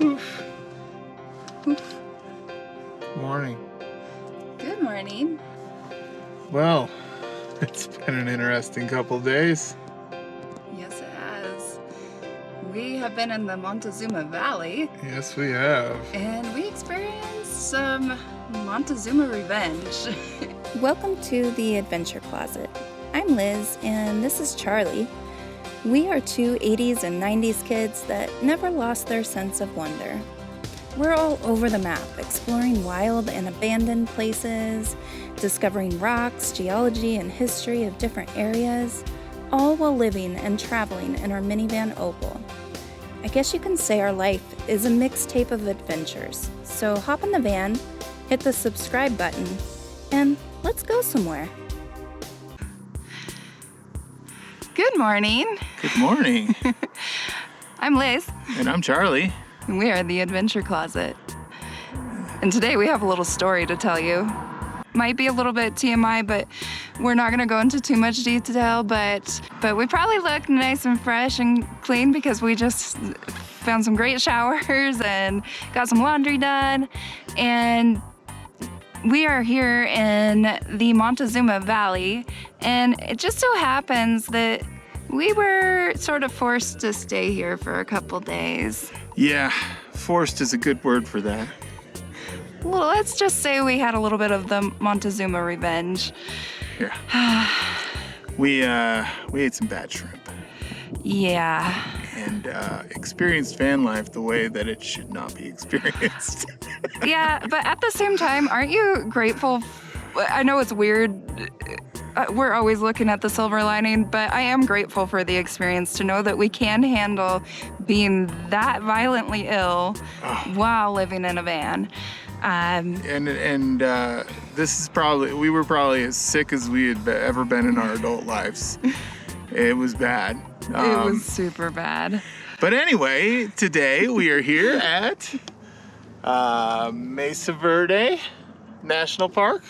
Oof. Oof. Morning. Good morning. Well, it's been an interesting couple days. Yes, it has. We have been in the Montezuma Valley. Yes, we have. And we experienced some Montezuma revenge. Welcome to the Adventure Closet. I'm Liz, and this is Charlie. We are two 80s and 90s kids that never lost their sense of wonder. We're all over the map, exploring wild and abandoned places, discovering rocks, geology, and history of different areas, all while living and traveling in our minivan Opal. I guess you can say our life is a mixtape of adventures. So hop in the van, hit the subscribe button, and let's go somewhere. Good morning. Good morning. I'm Liz. And I'm Charlie. And we are the Adventure Closet. And today we have a little story to tell you. Might be a little bit TMI, but we're not gonna go into too much detail, but we probably look nice and fresh and clean because we just found some great showers and got some laundry done. And we are here in the Montezuma Valley, and it just so happens that we were sort of forced to stay here for a couple days. Yeah, forced is a good word for that. Well, let's just say we had a little bit of the Montezuma revenge. Yeah. We ate some bad shrimp. Yeah. And experienced van life the way that it should not be experienced. Yeah, but at the same time, aren't you grateful? I know it's weird. We're always looking at the silver lining, but I am grateful for the experience to know that we can handle being that violently ill while living in a van. This is we were probably as sick as we had ever been in our adult lives. It was bad. It was super bad. But anyway, today we are here at Mesa Verde National Park,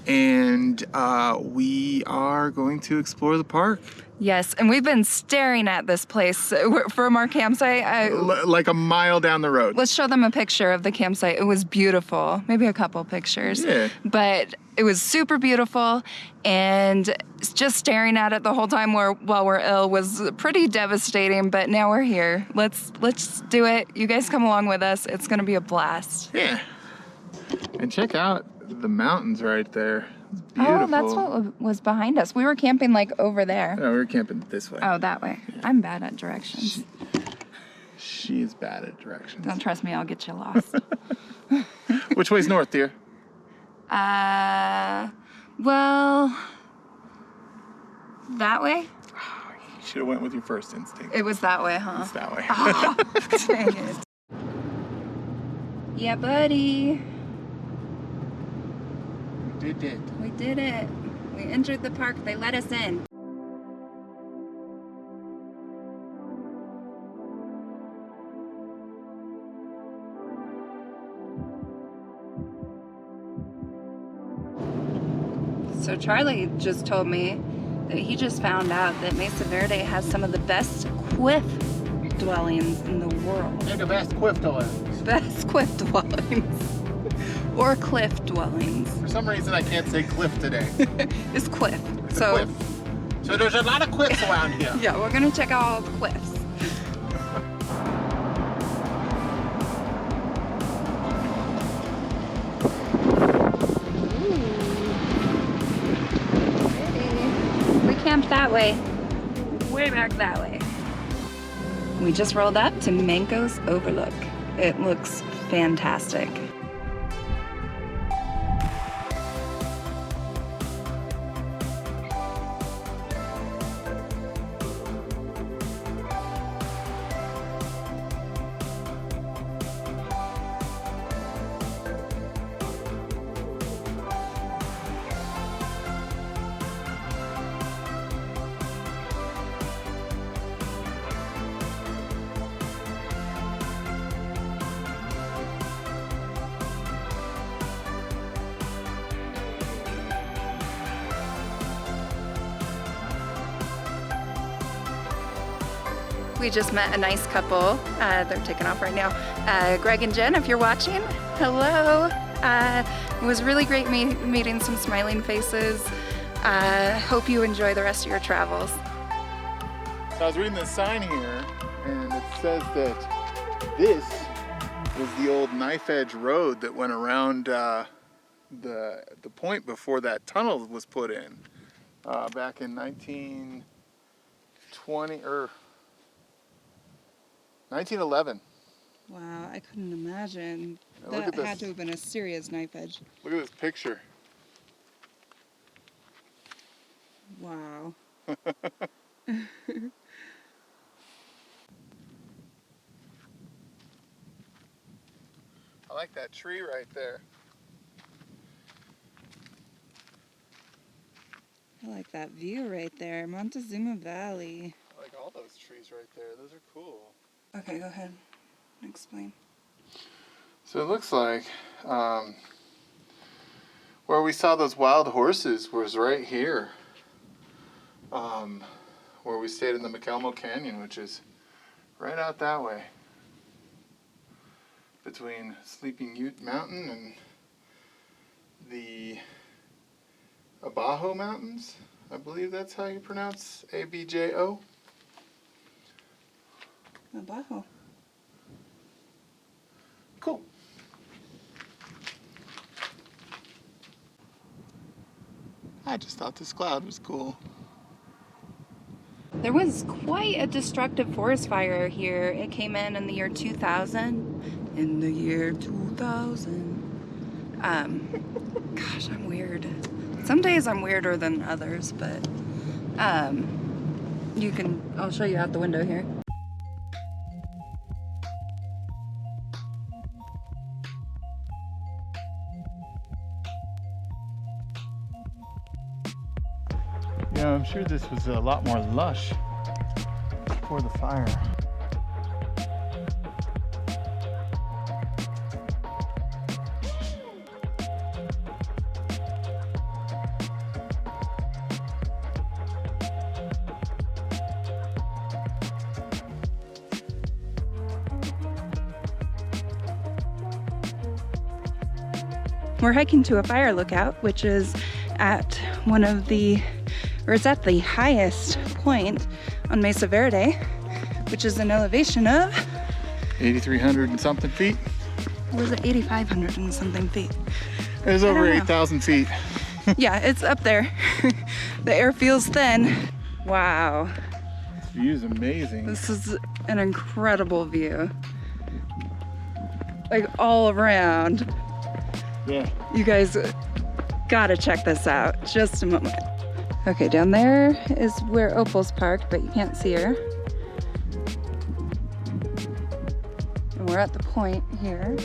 and we are going to explore the park. Yes, and we've been staring at this place from our campsite. Like a mile down the road. Let's show them a picture of the campsite. It was beautiful. Maybe a couple pictures. Yeah. But it was super beautiful, and just staring at it the whole time while we're ill was pretty devastating, but now we're here. Let's do it. You guys come along with us. It's going to be a blast. Yeah. And check out the mountains right there. It's beautiful. Oh, that's what was behind us. We were camping like over there. No, we were camping this way. Oh, that way. Yeah. I'm bad at directions. She is bad at directions. Don't trust me, I'll get you lost. Which way's north, dear? Well, that way? Oh, you should have went with your first instinct. It was that way, huh? It's that way. Oh, dang it. Yeah, buddy. We did it. We did it. We entered the park. They let us in. So Charlie just told me that he just found out that Mesa Verde has some of the best cliff dwellings in the world. They're the best cliff dwellings. Best cliff dwellings. Or cliff dwellings. For some reason, I can't say cliff today. It's cliff. It's a cliff. So there's a lot of cliffs around here. Yeah, we're gonna check out all the cliffs. We camped that way. Way back that way. We just rolled up to Manco's Overlook. It looks fantastic. We just met a nice couple. They're taking off right now. Greg and Jen, if you're watching, hello. It was really great meeting some smiling faces. Hope you enjoy the rest of your travels. So I was reading this sign here, and it says that this was the old knife edge road that went around the point before that tunnel was put in back in 1920 or 1911. Wow, I couldn't imagine. Now That had to have been a serious knife edge. Look at this picture. Wow. I like that tree right there. I like that view right there, Montezuma Valley. I like all those trees right there. Those are cool. Okay, go ahead. Explain. So it looks like where we saw those wild horses was right here, where we stayed in the McElmo Canyon, which is right out that way, between Sleeping Ute Mountain and the Abajo Mountains. I believe that's how you pronounce ABJO. Abajo. Cool. I just thought this cloud was cool. There was quite a destructive forest fire here. It came in the year 2000. In the year 2000. Gosh, I'm weird. Some days I'm weirder than others, but I'll show you out the window here. Yeah, I'm sure this was a lot more lush before the fire. We're hiking to a fire lookout, which is at it's at the highest point on Mesa Verde, which is an elevation of 8,300 and something feet. Or was it 8,500 and something feet? It was over 8,000 feet. Yeah, it's up there. The air feels thin. Wow. This view is amazing. This is an incredible view. Like all around. Yeah. You guys gotta check this out. Just a moment. Okay, down there is where Opal's parked, but you can't see her. And we're at the point here.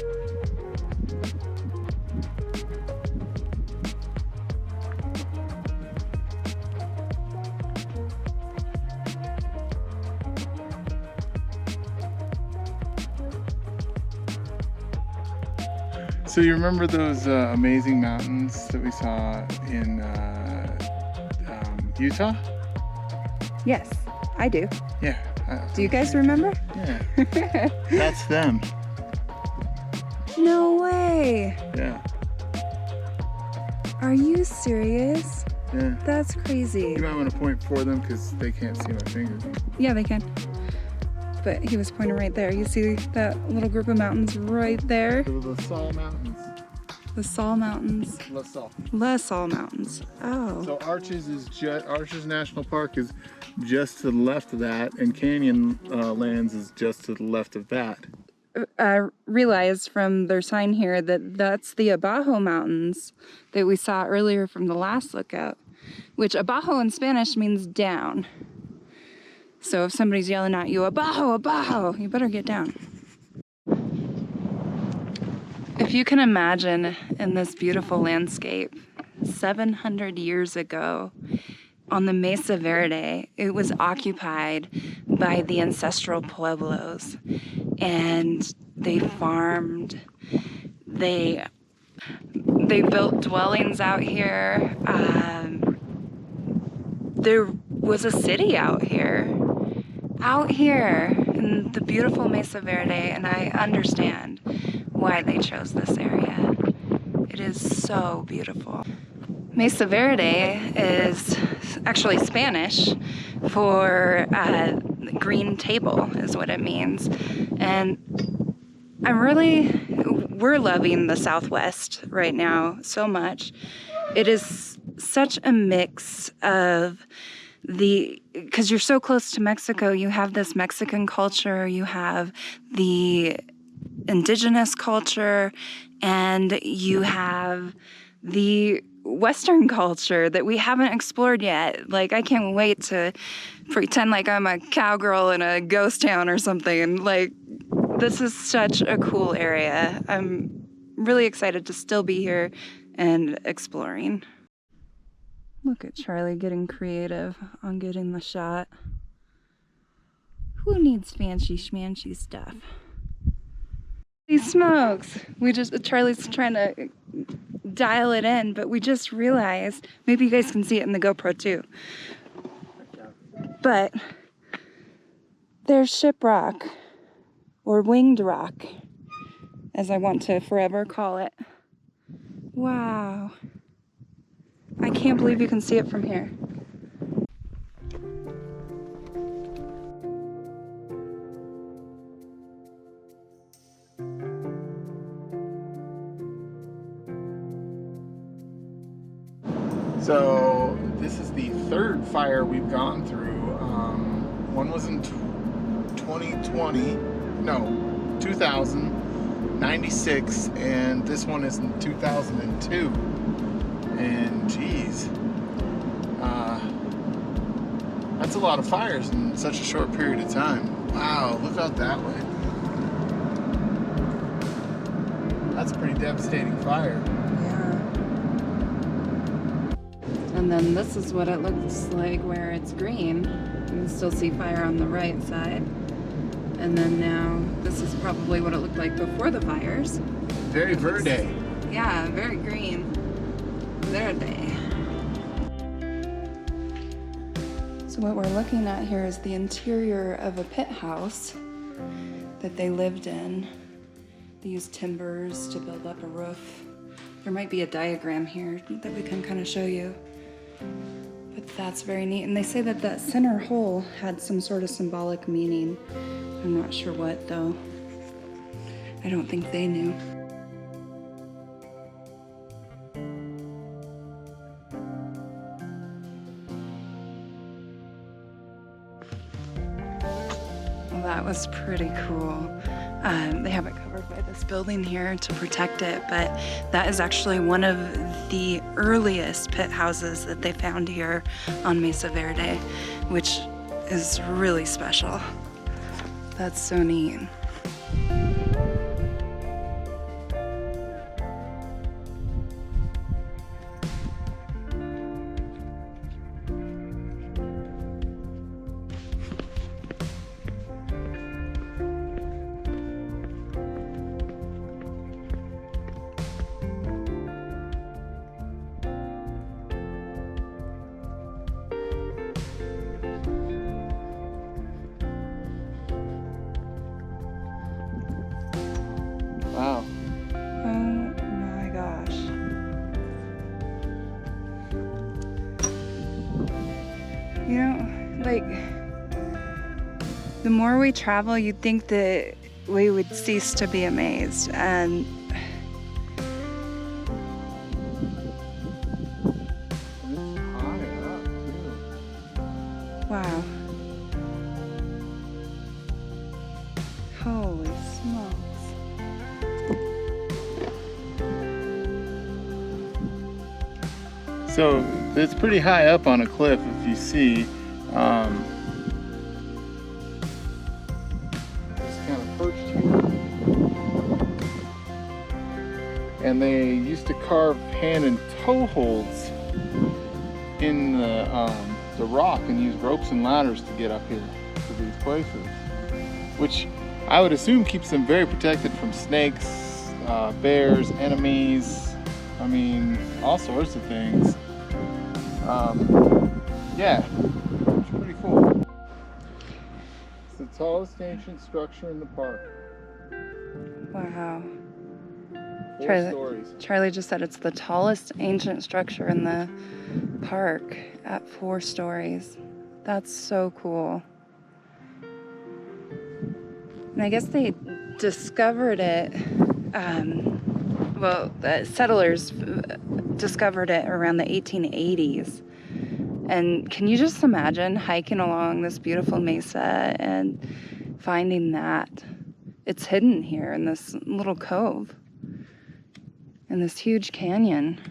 So you remember those amazing mountains that we saw in Utah? Yes, I do. Yeah. Do you guys remember? Yeah. That's them. No way. Yeah. Are you serious? Yeah. That's crazy. You might want to point for them because they can't see my fingers. Yeah, they can. But he was pointing right there. You see that little group of mountains right there? The La Salle Mountains. The Salle Mountains. La Salle. La Salle Mountains. Oh. So Arches National Park is just to the left of that, and Canyon Lands is just to the left of that. I realized from their sign here that that's the Abajo Mountains that we saw earlier from the last lookout, which Abajo in Spanish means down. So if somebody's yelling at you, Abajo, Abajo, you better get down. If you can imagine in this beautiful landscape, 700 years ago on the Mesa Verde, it was occupied by the ancestral pueblos, and they farmed, they built dwellings out here. There was a city out here. out here in the beautiful Mesa Verde, and I understand why they chose this area. It is so beautiful. Mesa Verde is actually Spanish for green table is what it means. And we're loving the Southwest right now so much. It is such a mix of because you're so close to Mexico, you have this Mexican culture, you have the Indigenous culture, and you have the Western culture that we haven't explored yet. Like, I can't wait to pretend like I'm a cowgirl in a ghost town or something. Like, this is such a cool area. I'm really excited to still be here and exploring. Look at Charlie getting creative on getting the shot. Who needs fancy schmancy stuff? These smokes. Charlie's trying to dial it in, but we just realized, maybe you guys can see it in the GoPro too, but there's shiprock, or winged rock, as I want to forever call it. Wow. I can't believe you can see it from here. So this is the third fire we've gone through. One was in 2096, and this one is in 2002. And geez, that's a lot of fires in such a short period of time. Wow, look out that way. That's a pretty devastating fire. Yeah. And then this is what it looks like where it's green. You can still see fire on the right side. And then now, this is probably what it looked like before the fires. Very verde. Yeah, very green. Verde. So what we're looking at here is the interior of a pit house that they lived in. They used timbers to build up a roof. There might be a diagram here that we can kind of show you. But that's very neat. And they say that that center hole had some sort of symbolic meaning. I'm not sure what, though. I don't think they knew. Well, that was pretty cool. They have it covered by this building here to protect it, but that is actually one of the earliest pit houses that they found here on Mesa Verde, which is really special. That's so neat. Wow. Oh my gosh. You know, like, the more we travel, you'd think that we would cease to be amazed. And wow. Holy smokes. So it's pretty high up on a cliff, if you see. Just kind of perched here. And they used to carve hand and toe holds in the rock and use ropes and ladders to get up here to these places, which I would assume keeps them very protected from snakes, bears, enemies. I mean, all sorts of things. Yeah, it's pretty cool. the tallest ancient structure in the park. Wow. 4 stories. Charlie just said it's the tallest ancient structure in the park at 4 stories. That's so cool. And I guess they discovered it, the settlers discovered it around the 1880s. And can you just imagine hiking along this beautiful mesa and finding that? It's hidden here in this little cove, in this huge canyon.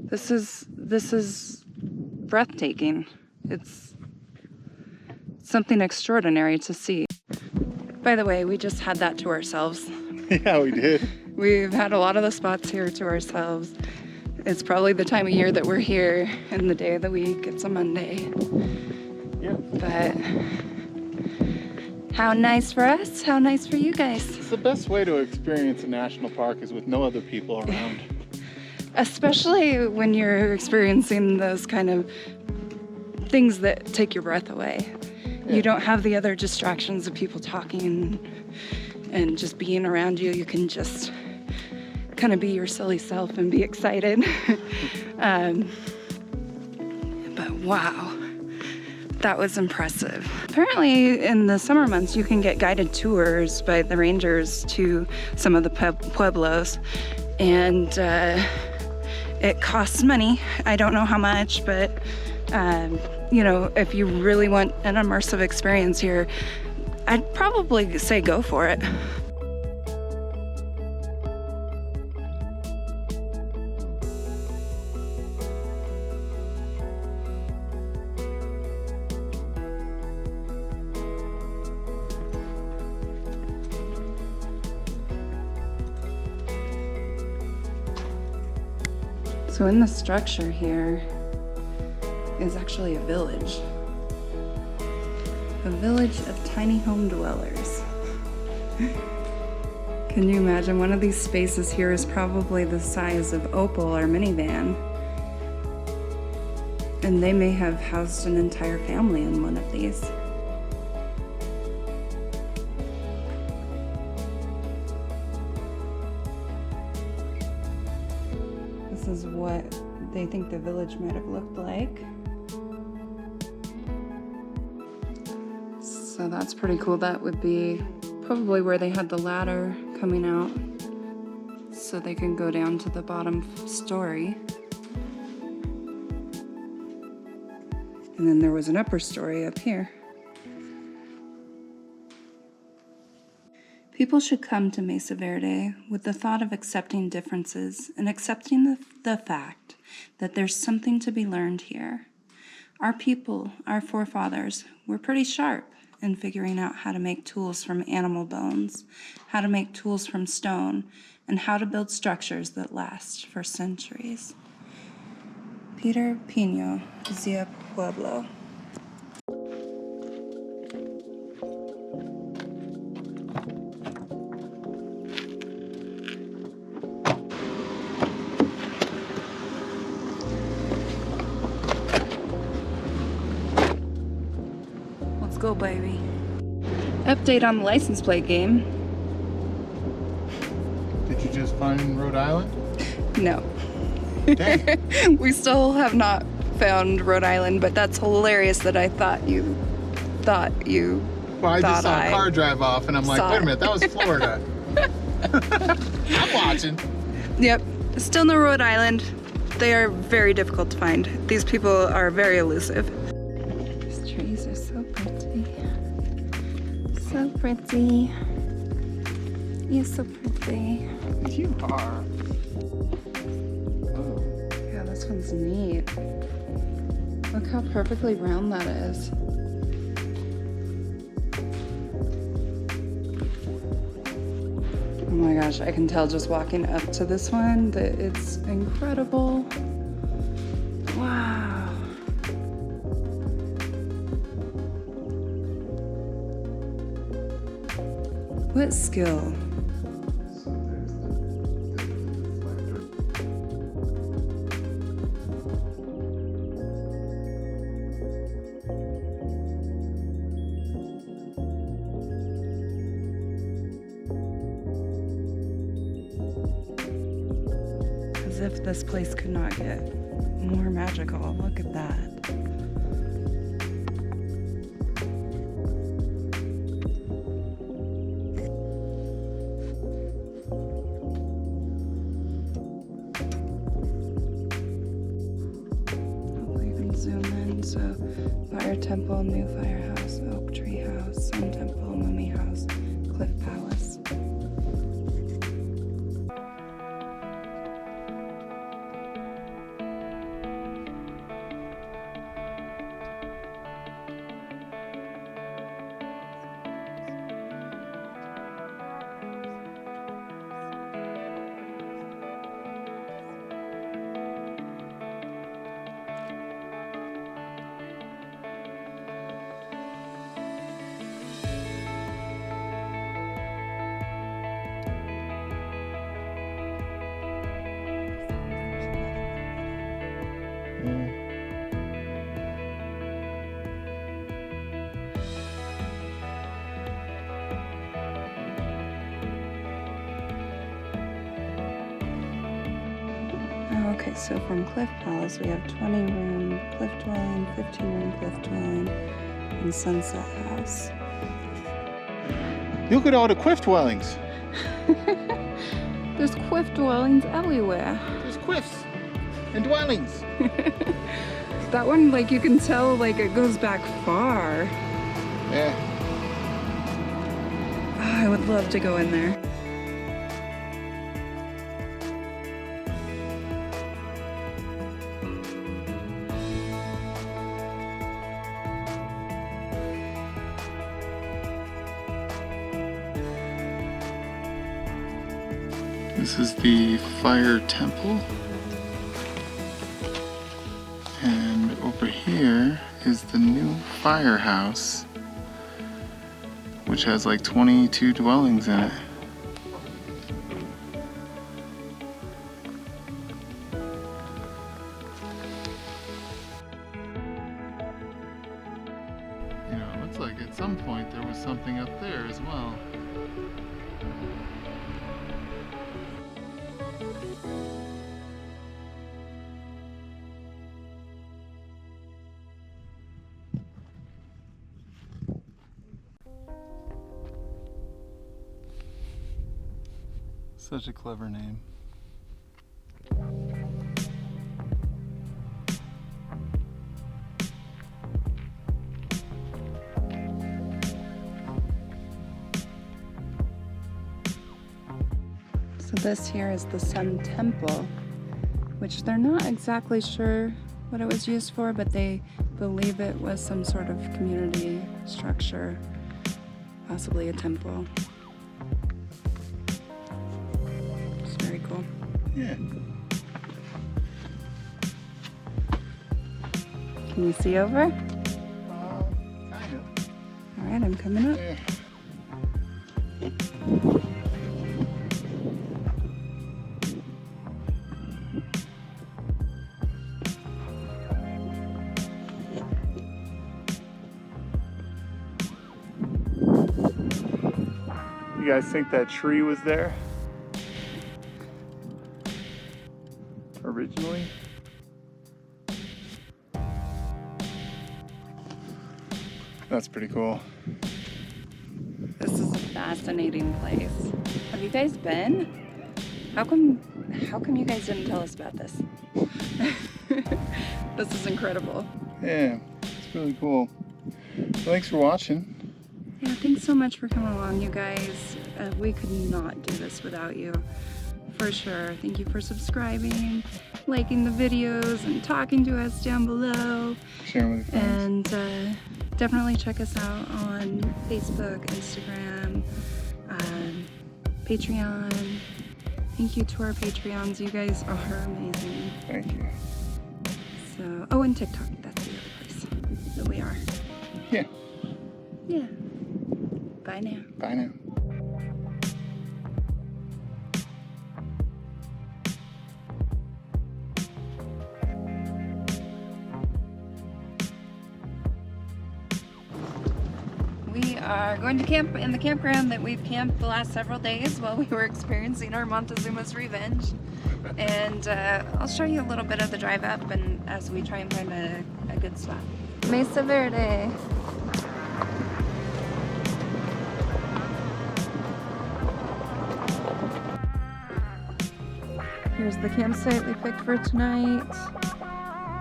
This is breathtaking. It's something extraordinary to see. By the way, we just had that to ourselves. Yeah, we did. We've had a lot of the spots here to ourselves. It's probably the time of year that we're here and the day of the week. It's a Monday. Yeah. But how nice for us, how nice for you guys. It's the best way to experience a national park is with no other people around. Especially when you're experiencing those kind of things that take your breath away. Yeah. You don't have the other distractions of people talking and just being around you. You can just kind of be your silly self and be excited. But wow, that was impressive. Apparently in the summer months you can get guided tours by the rangers to some of the pueblos, and it costs money. I don't know how much, but you know, if you really want an immersive experience here, I'd probably say go for it. So in the structure here is actually a village. A village of tiny home dwellers. Can you imagine? One of these spaces here is probably the size of Opal, our minivan. And they may have housed an entire family in one of these. This is what they think the village might have looked like. So that's pretty cool. That would be probably where they had the ladder coming out so they can go down to the bottom story. And then there was an upper story up here. People should come to Mesa Verde with the thought of accepting differences and accepting the fact that there's something to be learned here. Our people, our forefathers, were pretty sharp in figuring out how to make tools from animal bones, how to make tools from stone, and how to build structures that last for centuries. Peter Pino, Zia Pueblo. Let's go, baby. Update on the license plate game. Did you just find Rhode Island? No. Dang. We still have not found Rhode Island, but that's hilarious that I thought you Well, I just saw a car drive off and I'm like, wait a minute, that was Florida. I'm watching. Yep, still no Rhode Island. They are very difficult to find. These people are very elusive. These trees are so pretty. So pretty. You're so pretty. You are. Yeah, this one's neat. Look how perfectly round that is. Oh my gosh, I can tell just walking up to this one that it's incredible. Wow. What skill. if this place could not get more magical. Look at that. Hopefully you can zoom in. So, Fire Temple, New Firehouse, Oak Tree House, Sun Temple, Mummy House, Cliff Palace. Okay, so from Cliff Palace we have 20-room cliff dwelling, 15-room cliff dwelling, and Sunset House. Look at all the cliff dwellings. There's cliff dwellings everywhere. There's cliffs and dwellings. That one, like, you can tell, like, it goes back far. Yeah. Oh, I would love to go in there. This is the Fire Temple. And over here is the new firehouse, which has like 22 dwellings in it. You know, it looks like at some point there was something up there as well. Such a clever name. So this here is the Sun Temple, which they're not exactly sure what it was used for, but they believe it was some sort of community structure, possibly a temple. It's very cool. Yeah. Can you see over? Kind of. All right, I'm coming up. Yeah. You guys think that tree was there originally? That's pretty cool. This is a fascinating place. Have you guys been? How come you guys didn't tell us about this? This is incredible. Yeah, it's really cool. Well, thanks for watching. Yeah, thanks so much for coming along, you guys. We could not do this without you, for sure. Thank you for subscribing, liking the videos, and talking to us down below. Sharing with your friends. And definitely check us out on Facebook, Instagram, Patreon. Thank you to our Patreons. You guys are amazing. Thank you. So, oh, and TikTok. That's the other place that we are. Yeah. Yeah. Bye now. Bye now. We are going to camp in the campground that we've camped the last several days while we were experiencing our Montezuma's revenge. And I'll show you a little bit of the drive up and as we try and find a good spot. Mesa Verde. Here's the campsite we picked for tonight.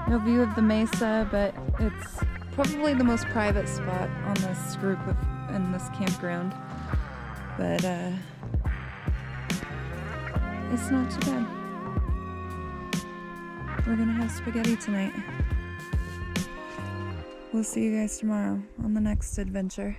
No view of the mesa, but it's probably the most private spot on this group in this campground. But it's not too bad. We're gonna have spaghetti tonight. We'll see you guys tomorrow on the next adventure.